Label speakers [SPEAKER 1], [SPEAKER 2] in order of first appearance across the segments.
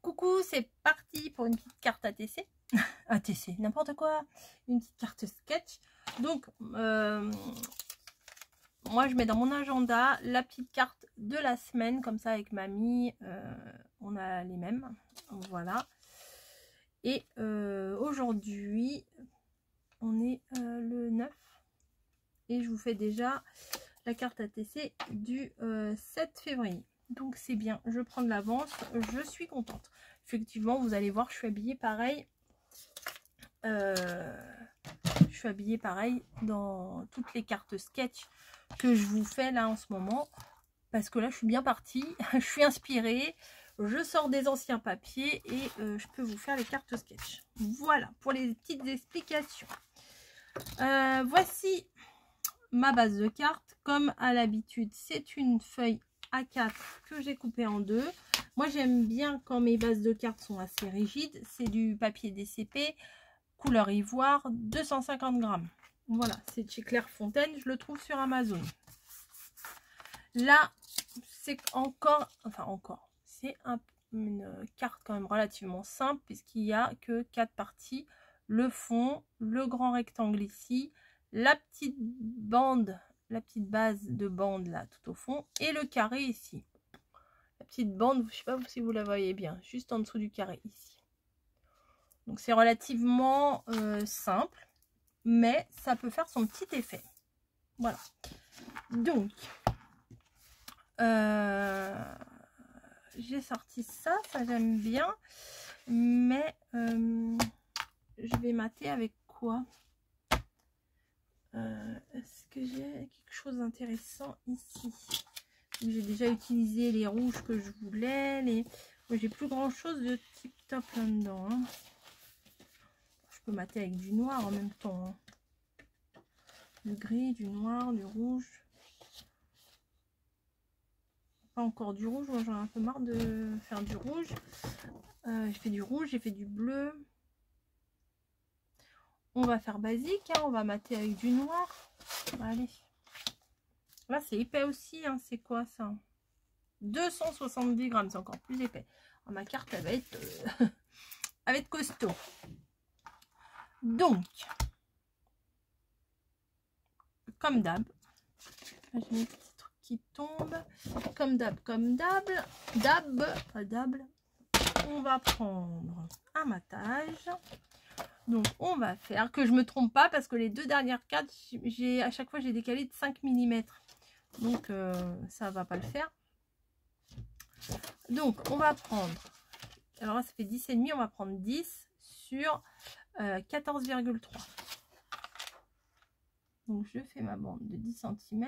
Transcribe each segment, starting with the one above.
[SPEAKER 1] Coucou, c'est parti pour une petite carte ATC. ATC, n'importe quoi. Une petite carte sketch. Donc, moi, je mets dans mon agenda la petite carte de la semaine. Comme ça, avec mamie, on a les mêmes. Voilà. Et aujourd'hui, on est le 9. Et je vous fais déjà la carte ATC du 7 février. Donc c'est bien, je prends de l'avance, je suis contente. Effectivement, vous allez voir, je suis habillée pareil. Je suis habillée pareil dans toutes les cartes sketch que je vous fais là en ce moment. Parce que là, je suis bien partie, je suis inspirée. Je sors des anciens papiers et je peux vous faire les cartes sketch. Voilà, pour les petites explications. Voici ma base de cartes. Comme à l'habitude, c'est une feuille A4 que j'ai coupée en deux. Moi, j'aime bien quand mes bases de cartes sont assez rigides. C'est du papier DCP, couleur ivoire, 250 grammes. Voilà, c'est chez Clairefontaine. Je le trouve sur Amazon. Là, c'est c'est une carte quand même relativement simple puisqu'il n'y a que 4 parties. Le fond, le grand rectangle ici, la petite bande, la petite base de bande là tout au fond et le carré ici. La petite bande, je sais pas si vous la voyez bien, juste en dessous du carré ici. Donc c'est relativement simple, mais ça peut faire son petit effet. Voilà. Donc j'ai sorti ça j'aime bien, mais je vais mater avec quoi? Est-ce que j'ai quelque chose d'intéressant ici? J'ai déjà utilisé les rouges que je voulais. J'ai plus grand chose de tip top là-dedans. Hein. Je peux mater avec du noir en même temps. Hein. Du gris, du noir, du rouge. Pas encore du rouge. Moi, j'en ai un peu marre de faire du rouge. J'ai fait du rouge, j'ai fait du bleu. On va faire basique. Hein. On va mater avec du noir. Allez. Là, c'est épais aussi. Hein. C'est quoi ça? 270 grammes. C'est encore plus épais. Alors, ma carte, elle va être, elle va être costaud. Donc, comme d'hab, j'ai mes petits trucs qui tombent. Comme d'hab, on va prendre un matage. Donc, on va faire que je me trompe pas parce que les deux dernières cartes, à chaque fois, j'ai décalé de 5 mm. Donc, ça va pas le faire. Donc, on va prendre, alors là, ça fait 10,5, on va prendre 10 sur 14,3. Donc, je fais ma bande de 10 cm.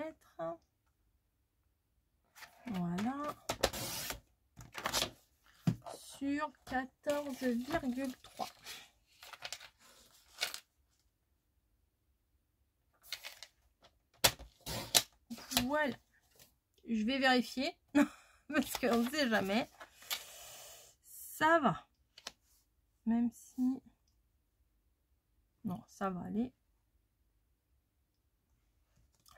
[SPEAKER 1] Voilà. Sur 14,3. Voilà. Je vais vérifier. Parce qu'on ne sait jamais. Ça va. Même si... Non, ça va aller.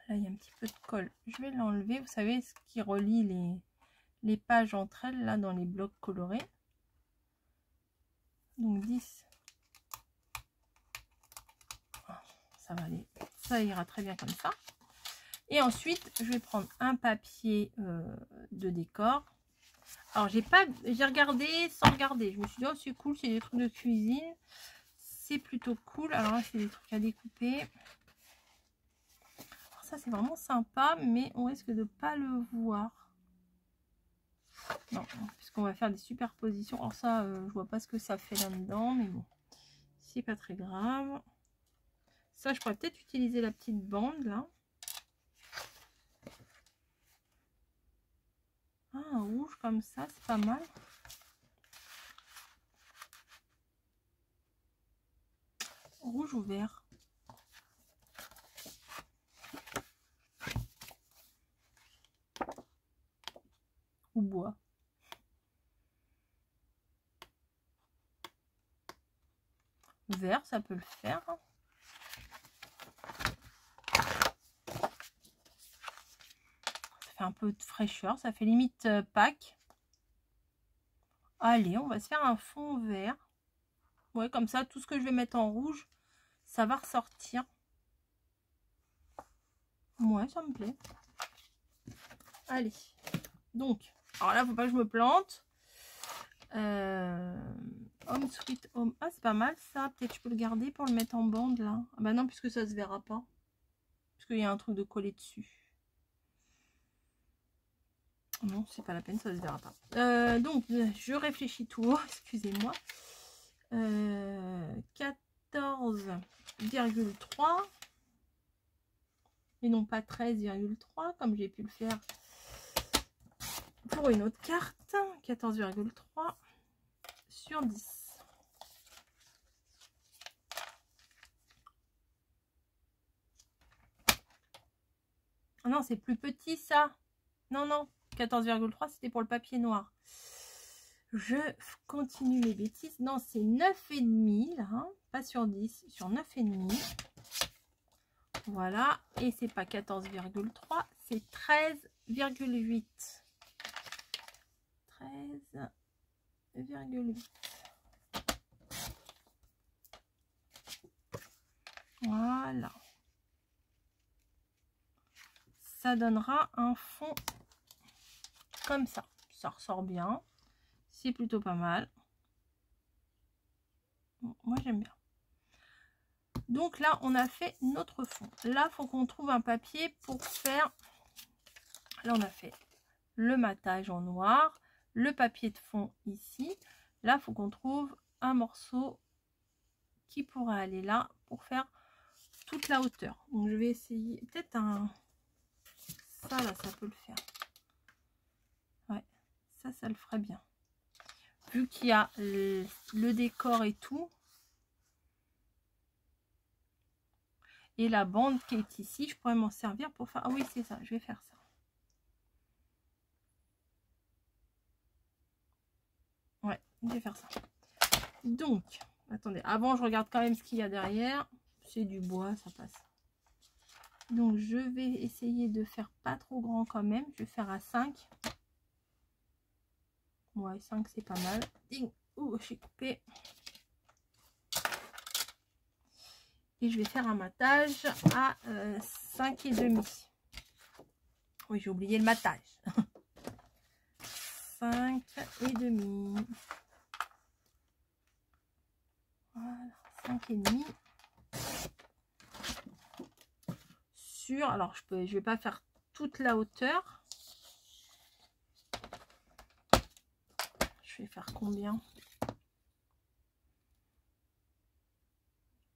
[SPEAKER 1] Là, il y a un petit peu de colle. Je vais l'enlever. Vous savez, ce qui relie les pages entre elles, là, dans les blocs colorés. Donc, 10. Ça va aller. Ça ira très bien comme ça. Et ensuite, je vais prendre un papier de décor. Alors, j'ai regardé sans regarder. Je me suis dit, oh, c'est cool, c'est des trucs de cuisine. C'est plutôt cool. Alors là, c'est des trucs à découper. Alors ça, c'est vraiment sympa, mais on risque de pas le voir. Non, puisqu'on va faire des superpositions. Alors ça, je vois pas ce que ça fait là-dedans, mais bon, c'est pas très grave. Ça, je pourrais peut-être utiliser la petite bande, là. Ah, un rouge comme ça, c'est pas mal. Rouge ou vert? Ou bois? Vert, ça peut le faire. Ça fait un peu de fraîcheur, ça fait limite Pâques. Allez, on va se faire un fond vert. Ouais, comme ça, tout ce que je vais mettre en rouge, ça va ressortir. Ouais, ça me plaît. Allez. Donc, alors là, faut pas que je me plante. Home Sweet Home. Ah, c'est pas mal ça. Peut-être je peux le garder pour le mettre en bande là. Ah bah non, puisque ça se verra pas. Puisqu'il y a un truc de coller dessus. Non, c'est pas la peine, ça se verra pas. Donc, je réfléchis tout haut, excusez-moi. 14,3 et non pas 13,3 comme j'ai pu le faire pour une autre carte. 14,3 sur 10. Ah non, c'est plus petit ça. Non, non. 14,3 c'était pour le papier noir. Je continue les bêtises. Non, c'est 9,5 là, hein, pas sur 10, sur 9,5. Voilà, et c'est pas 14,3, c'est 13,8. 13,8. Voilà. Ça donnera un fond comme ça. Ça ressort bien. C'est plutôt pas mal. Moi, j'aime bien. Donc là, on a fait notre fond. Là, il faut qu'on trouve un papier pour faire... Là, on a fait le matage en noir, le papier de fond ici. Là, il faut qu'on trouve un morceau qui pourrait aller là pour faire toute la hauteur. Donc, je vais essayer peut-être un... Ça, là, ça peut le faire. Ouais, ça le ferait bien. Vu qu'il y a le décor et tout. Et la bande qui est ici, je pourrais m'en servir pour faire... Ah oui, c'est ça, je vais faire ça. Ouais, je vais faire ça. Donc, attendez, avant, je regarde quand même ce qu'il y a derrière. C'est du bois, ça passe. Donc, je vais essayer de faire pas trop grand quand même. Je vais faire à 5. Ouais, 5, c'est pas mal. Ding. Ouh, j'ai coupé. Et je vais faire un matage à 5,5. Oui, j'ai oublié le matage. 5,5. Voilà, 5,5. Sur, alors je vais pas faire toute la hauteur. Je vais faire combien?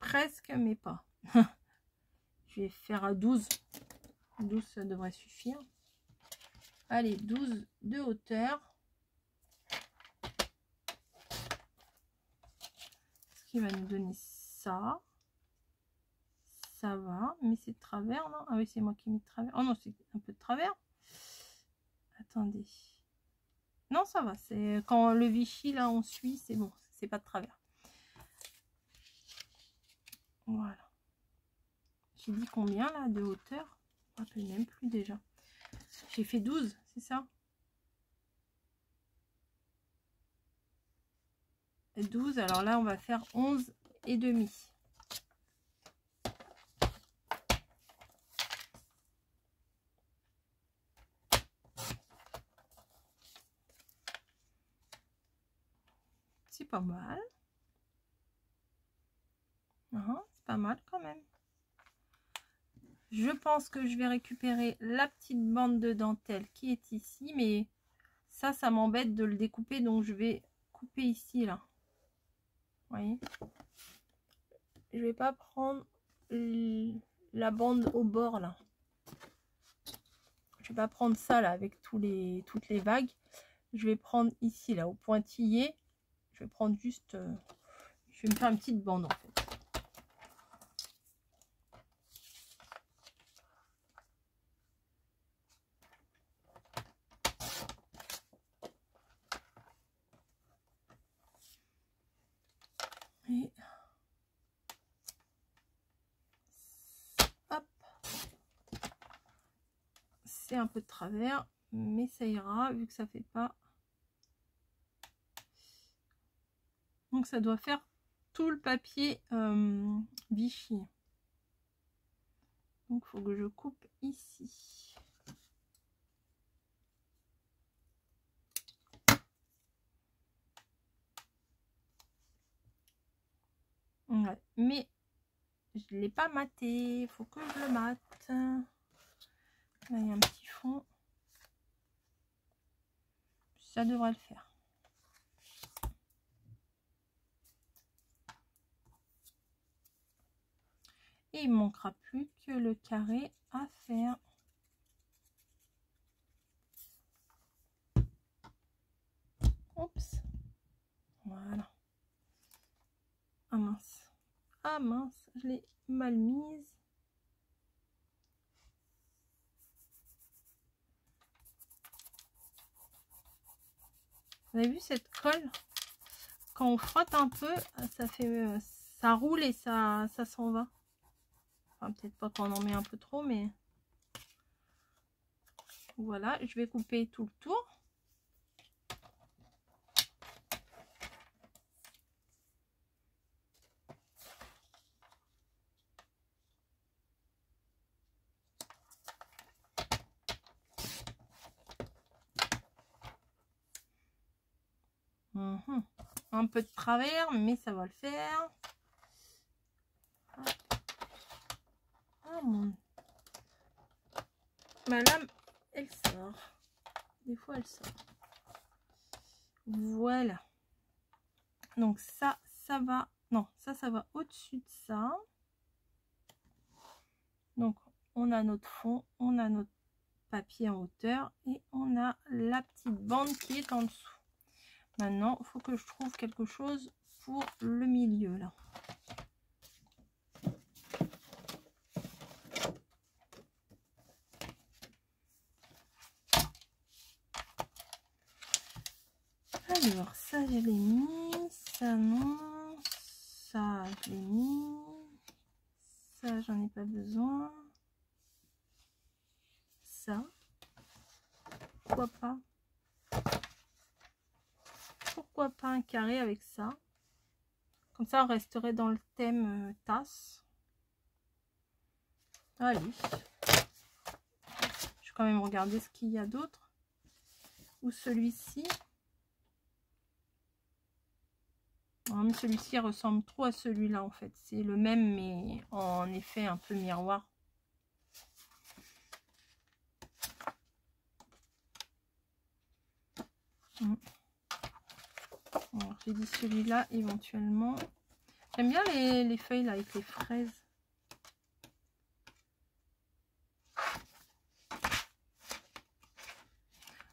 [SPEAKER 1] Presque, mais pas. Je vais faire à 12. 12, ça devrait suffire. Allez, 12 de hauteur. Ce qui va nous donner ça. Ça va, mais c'est de travers, non? Ah oui, c'est moi qui ai mis de travers. Oh non, c'est un peu de travers. Attendez. Non, ça va. C'est quand le Vichy, là, on suit, c'est bon. C'est pas de travers. Voilà. J'ai dit combien, là, de hauteur? Je ne me rappelle même plus déjà. J'ai fait 12, c'est ça? 12, alors là, on va faire 11,5. C'est pas mal. C'est pas mal quand même. Je pense que je vais récupérer la petite bande de dentelle qui est ici, mais ça m'embête de le découper, donc je vais couper ici, là. Vous voyez? Je vais pas prendre la bande au bord, là. Je vais pas prendre ça, là, avec toutes les vagues. Je vais prendre ici, là, au pointillé. Je vais prendre juste... je vais me faire une petite bande, en fait. Et... hop. C'est un peu de travers, mais ça ira, vu que ça fait pas... Donc ça doit faire tout le papier Vichy. Donc il faut que je coupe ici. Ouais, mais je ne l'ai pas maté, il faut que je le mate. Là il y a un petit fond. Ça devrait le faire. Et il ne manquera plus que le carré à faire. Oups. Voilà. Ah mince. Ah mince, je l'ai mal mise. Vous avez vu cette colle? Quand on frotte un peu, ça fait, ça roule et ça s'en va. Enfin, peut-être pas quand on en met un peu trop, mais voilà. Je vais couper tout le tour. Un peu de travers, mais ça va le faire. Ah, ma lame, elle sort. Des fois, elle sort. Voilà. Donc ça va. Non, ça va au-dessus de ça. Donc, on a notre fond, on a notre papier en hauteur et on a la petite bande qui est en dessous. Maintenant, il faut que je trouve quelque chose pour le milieu là. Alors, ça je l'ai mis, ça non, ça je l'ai mis, ça j'en ai pas besoin, ça, pourquoi pas un carré avec ça, comme ça on resterait dans le thème tasse. Allez, je vais quand même regarder ce qu'il y a d'autre, ou celui-ci. Celui-ci ressemble trop à celui-là en fait, c'est le même mais en effet un peu miroir. J'ai dit celui-là éventuellement. J'aime bien les feuilles là avec les fraises.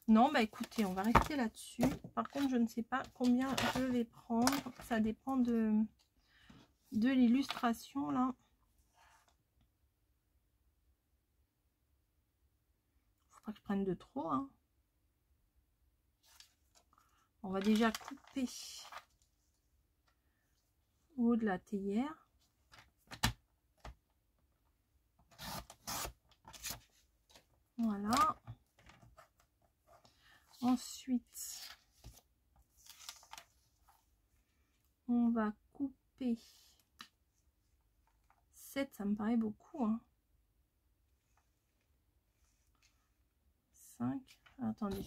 [SPEAKER 1] Non, bah écoutez, on va rester là-dessus. Par contre, je ne sais pas combien je vais prendre. Ça dépend de l'illustration là. Faut pas que je prenne de trop, hein. On va déjà couper au haut de la théière. Voilà. Ensuite, on va couper 7, ça me paraît beaucoup, hein. 5, attendez.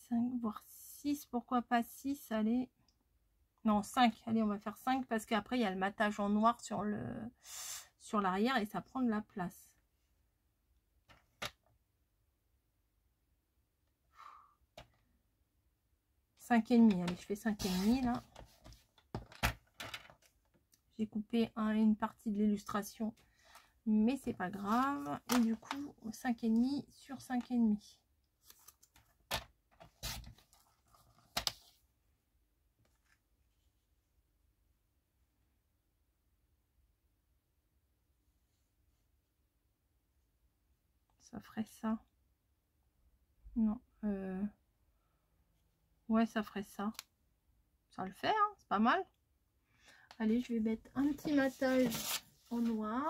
[SPEAKER 1] 5, voire 6, pourquoi pas 6, allez. Non, 5, allez, on va faire 5 parce qu'après, il y a le matage en noir sur l'arrière et ça prend de la place. Cinq et demi, allez, je fais 5 et demi là. J'ai coupé une partie de l'illustration, mais c'est pas grave. Et du coup, 5 et demi sur 5 et demi. Ça ferait ça. Non. Ouais, ça ferait ça. Ça le fait, hein, c'est pas mal. Allez, je vais mettre un petit matage en noir.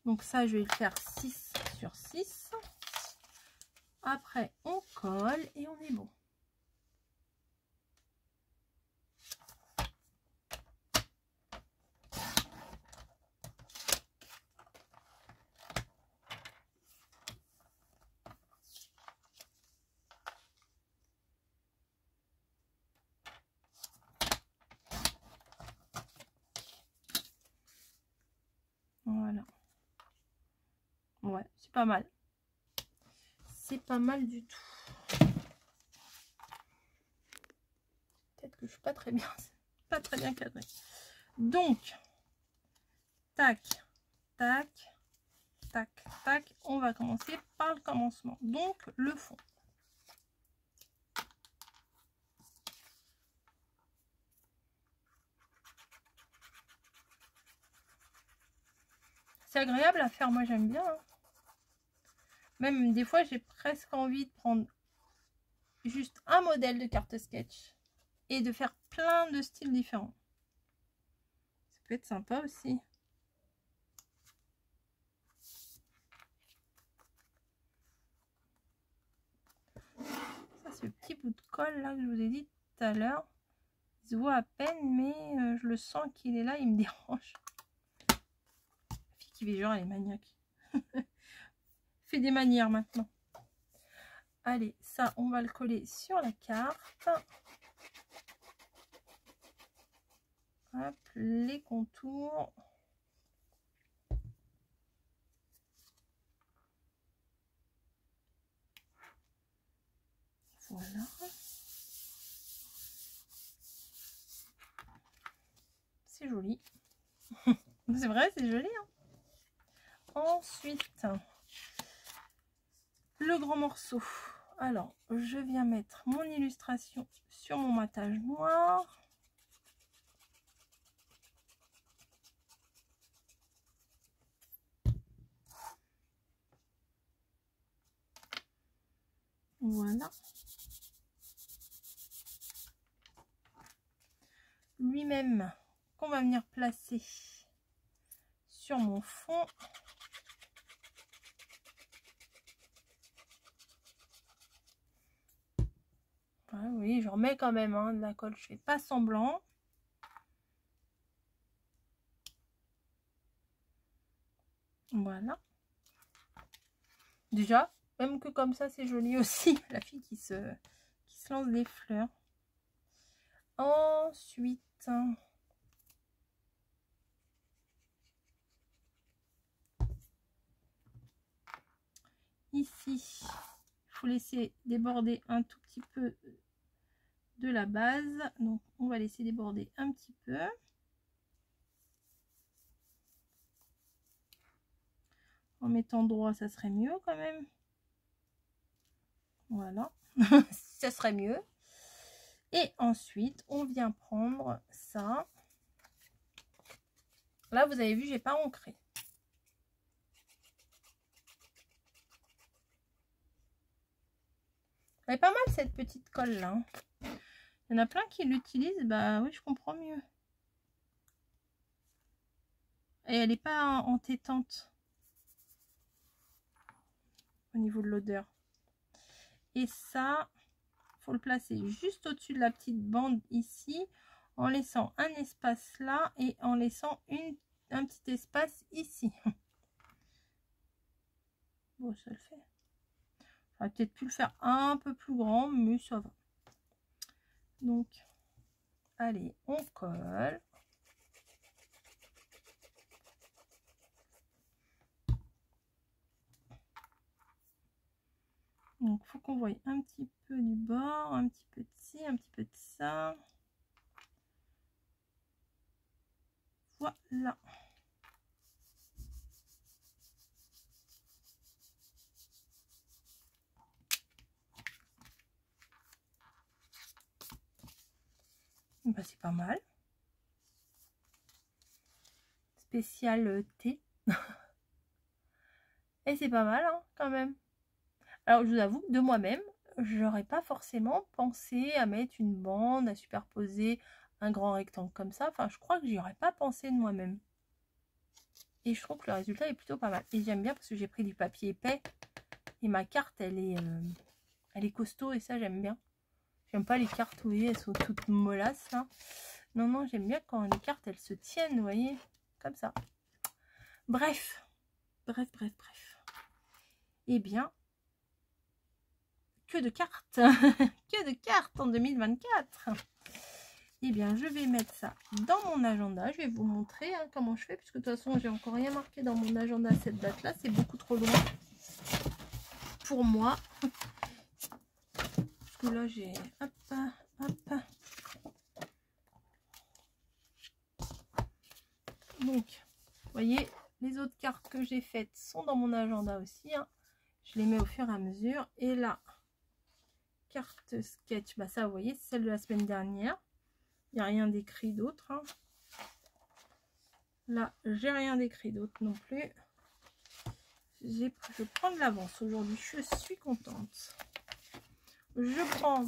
[SPEAKER 1] Donc ça, je vais le faire 6 sur 6. Après, on colle et on est bon. Voilà. Ouais, c'est pas mal. C'est pas mal du tout. Peut-être que je suis pas très bien cadrée. Donc, tac, tac, tac, tac. On va commencer par le commencement. Donc, le fond. C'est agréable à faire, moi j'aime bien. Hein. Même des fois, j'ai presque envie de prendre juste un modèle de carte sketch et de faire plein de styles différents. Ça peut être sympa aussi. Ça, c'est le petit bout de colle là que je vous ai dit tout à l'heure. Il se voit à peine, mais je le sens qu'il est là, il me dérange. La fille qui fait genre, elle est maniaque. Fait des manières maintenant. Allez, ça, on va le coller sur la carte. Hop, les contours. Voilà. C'est joli. C'est vrai, c'est joli. Hein. Ensuite, le grand morceau. Alors, je viens mettre mon illustration sur mon matage noir. Voilà. Lui-même, qu'on va venir placer sur mon fond. Ah oui, j'en mets quand même hein, de la colle, je fais pas semblant. Voilà. Déjà, même que comme ça, c'est joli aussi. La fille qui se lance des fleurs. Ensuite, ici, il faut laisser déborder un tout petit peu de la base. Donc, on va laisser déborder un petit peu. En mettant droit, ça serait mieux quand même. Voilà, ça serait mieux. Et ensuite, on vient prendre ça. Là, vous avez vu, j'ai pas ancré. Elle est pas mal cette petite colle là. Il y en a plein qui l'utilisent. Bah oui, je comprends mieux. Et elle n'est pas entêtante au niveau de l'odeur. Et ça, faut le placer juste au-dessus de la petite bande ici, en laissant un espace là et en laissant un petit espace ici. Bon, ça le fait. J'aurais peut-être pu le faire un peu plus grand, mais ça va. Donc, allez, on colle. Donc, il faut qu'on voie un petit peu du bord, un petit peu de ci, un petit peu de ça. Voilà. Bah, c'est pas mal. Spécial thé. Et c'est pas mal hein, quand même. Alors je vous avoue que de moi-même, j'aurais pas forcément pensé à mettre une bande, à superposer un grand rectangle comme ça. Enfin, je crois que j'y aurais pas pensé de moi-même. Et je trouve que le résultat est plutôt pas mal. Et j'aime bien parce que j'ai pris du papier épais. Et ma carte, elle est costaud et ça, j'aime bien. J'aime pas les cartes, vous voyez, elles sont toutes mollasses, là. Non, non, j'aime bien quand les cartes, elles se tiennent, vous voyez, comme ça. Bref. Eh bien, que de cartes. Que de cartes en 2024. Eh bien, je vais mettre ça dans mon agenda. Je vais vous montrer hein, comment je fais, puisque de toute façon, j'ai encore rien marqué dans mon agenda à cette date-là. C'est beaucoup trop loin pour moi. Parce que là, j'ai... Hop, hop. Donc, vous voyez, les autres cartes que j'ai faites sont dans mon agenda aussi. Hein. Je les mets au fur et à mesure. Et là, carte sketch, bah ça, vous voyez, c'est celle de la semaine dernière. Il n'y a rien d'écrit d'autre. Hein. Là, j'ai rien d'écrit d'autre non plus. Je prends de l'avance aujourd'hui. Je suis contente. Je prends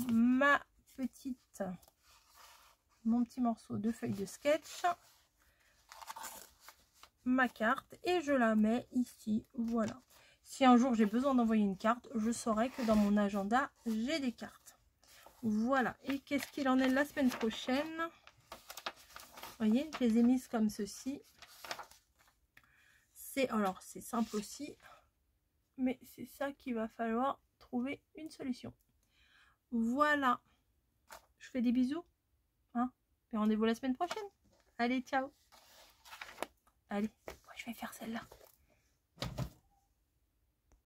[SPEAKER 1] mon petit morceau de feuille de sketch. Ma carte. Et je la mets ici. Voilà. Si un jour j'ai besoin d'envoyer une carte, je saurai que dans mon agenda, j'ai des cartes. Voilà. Et qu'est-ce qu'il en est la semaine prochaine? Vous voyez, je les ai mises comme ceci. Alors, c'est simple aussi. Mais c'est ça qu'il va falloir trouver une solution. Voilà. Je fais des bisous. Hein, et rendez-vous la semaine prochaine. Allez, ciao. Allez, moi je vais faire celle-là.